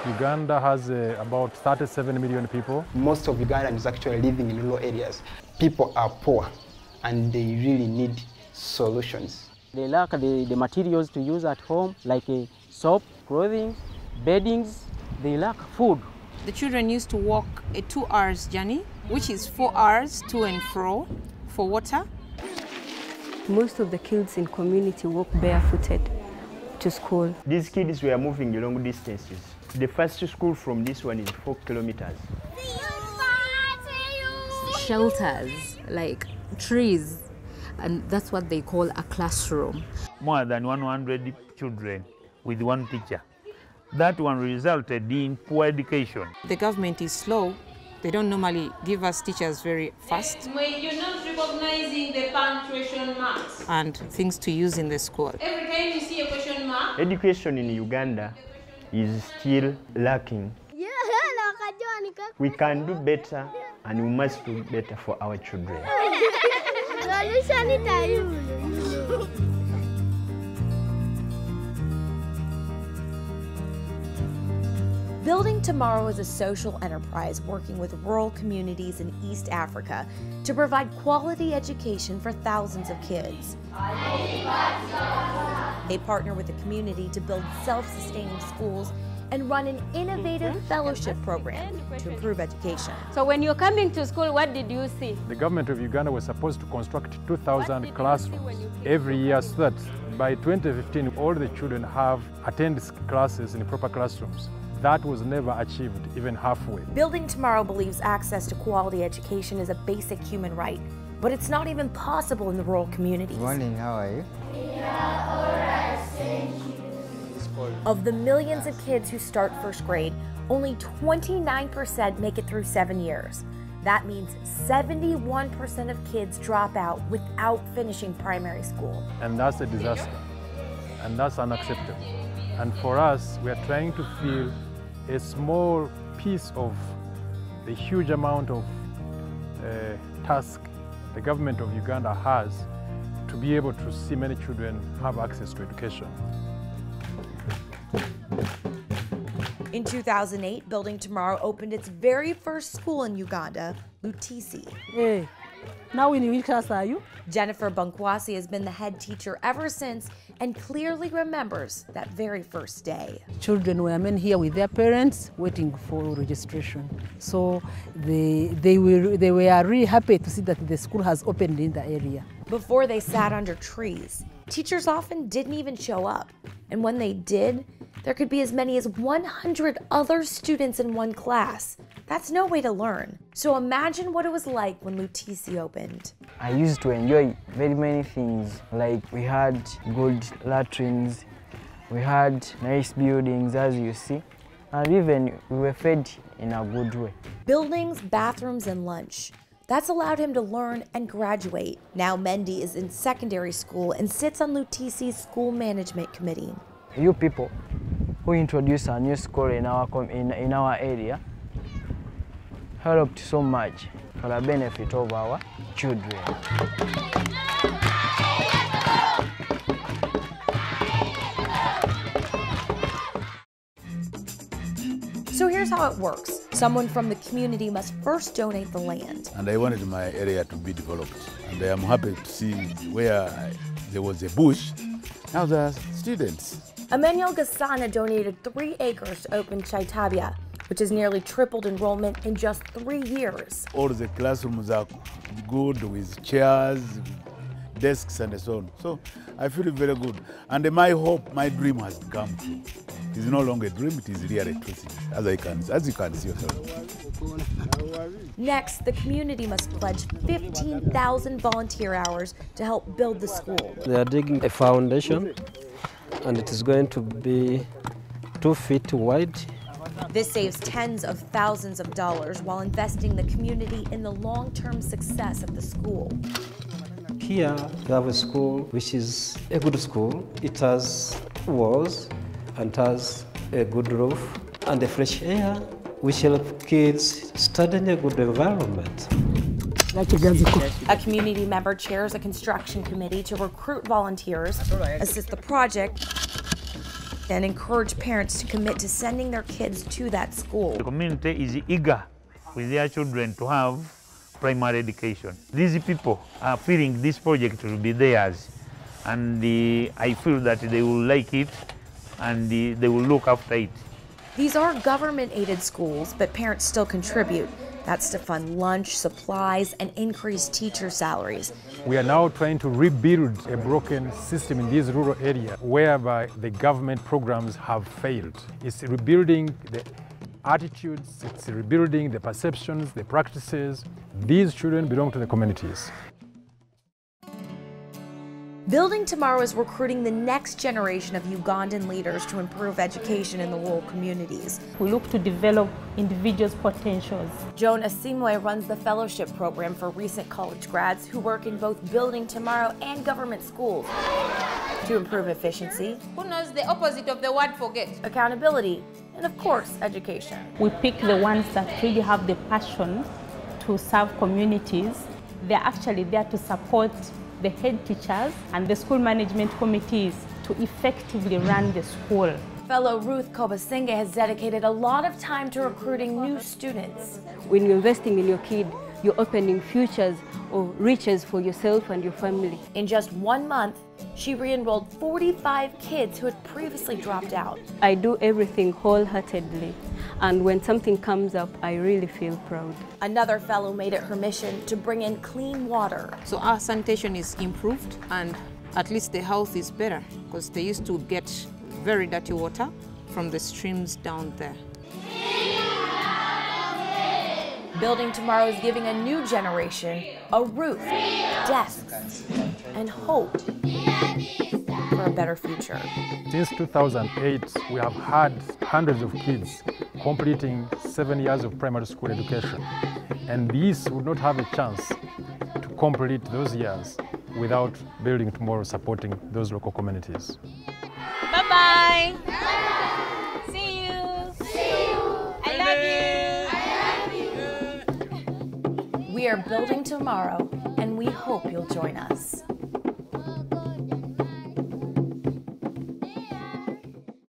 Uganda has about 37 million people. Most of Ugandans actually living in rural areas. People are poor and they really need solutions. They lack the materials to use at home, like soap, clothing, beddings. They lack food. The children used to walk a 2 hours journey, which is 4 hours to and fro for water. Most of the kids in community walk barefooted to school. These kids were moving long distances. The first school from this one is 4 kilometers. Shelters, like trees, and that's what they call a classroom. More than 100 children with one teacher. That one resulted in poor education. The government is slow. They don't normally give us teachers very fast. When you're not recognizing the punctuation marks. And things to use in the school. Every time you see a question mark. Education in Uganda is still lacking. We can do better and we must do better for our children. Building Tomorrow is a social enterprise working with rural communities in East Africa to provide quality education for thousands of kids. They partner with the community to build self-sustaining schools and run an innovative fellowship program to improve education. So when you're coming to school, what did you see? The government of Uganda was supposed to construct 2,000 classrooms every year so that by 2015 all the children have attended classes in proper classrooms. That was never achieved, even halfway. Building Tomorrow believes access to quality education is a basic human right, but it's not even possible in the rural communities. Morning, how are you? Of the millions of kids who start first grade, only 29% make it through 7 years. That means 71% of kids drop out without finishing primary school. And that's a disaster, and that's unacceptable. And for us, we are trying to fill a small piece of the huge amount of task the government of Uganda has to be able to see many children have access to education. In 2008, Building Tomorrow opened its very first school in Uganda, Lutisi. Hey, now in which class are you? Jennifer Bunkwasi has been the head teacher ever since and clearly remembers that very first day. Children were men here with their parents waiting for registration. So they were really happy to see that the school has opened in the area. Before they sat under trees, teachers often didn't even show up. And when they did, there could be as many as 100 other students in one class. That's no way to learn. So imagine what it was like when Lutisi opened. I used to enjoy very many things, like we had good latrines, we had nice buildings as you see, and even we were fed in a good way. Buildings, bathrooms, and lunch. That's allowed him to learn and graduate. Now Mendy is in secondary school and sits on Lutisi's school management committee. You people who introduced a new school in our area helped so much for the benefit of our children. So here's how it works. Someone from the community must first donate the land. And I wanted my area to be developed. And I am happy to see where there was a bush, now there are students. Emmanuel Gasana donated 3 acres to open Chaitabia, which has nearly tripled enrollment in just 3 years. All the classrooms are good with chairs, desks and so on. So I feel very good. And my hope, my dream has come true. It is no longer a dream, it is really truth, as you can see yourself. Next, the community must pledge 15,000 volunteer hours to help build the school. They are digging a foundation, and it is going to be 2 feet wide. This saves tens of thousands of dollars while investing the community in the long-term success of the school. Here we have a school which is a good school. It has walls and it has a good roof and a fresh air which help kids study in a good environment. A community member chairs a construction committee to recruit volunteers, assist the project, and encourage parents to commit to sending their kids to that school. The community is eager with their children to have primary education. These people are feeling this project will be theirs, and I feel that they will like it and they will look after it. These are government-aided schools, but parents still contribute. That's to fund lunch, supplies, and increase teacher salaries. We are now trying to rebuild a broken system in these rural areas whereby the government programs have failed. It's rebuilding the attitudes, it's rebuilding the perceptions, the practices. These children belong to the communities. Building Tomorrow is recruiting the next generation of Ugandan leaders to improve education in the rural communities. We look to develop individuals' potentials. Joan Asiimwe runs the fellowship program for recent college grads who work in both Building Tomorrow and government schools to improve efficiency. Who knows the opposite of the word forget? Accountability, and of course, education. We pick the ones that really have the passion to serve communities. They're actually there to support the head teachers and the school management committees to effectively run the school. Fellow Ruth Kobasinge has dedicated a lot of time to recruiting new students. When you're investing in your kid, you're opening futures or riches for yourself and your family. In just 1 month, she re-enrolled 45 kids who had previously dropped out. I do everything wholeheartedly, and when something comes up, I really feel proud. Another fellow made it her mission to bring in clean water. So our sanitation is improved, and at least the health is better, because they used to get very dirty water from the streams down there. Building Tomorrow is giving a new generation a roof, desks, and hope for a better future. Since 2008, we have had hundreds of kids completing 7 years of primary school education. And these would not have a chance to complete those years without Building Tomorrow supporting those local communities. Bye-bye. See you. I love you. We are Building Tomorrow, and we hope you'll join us.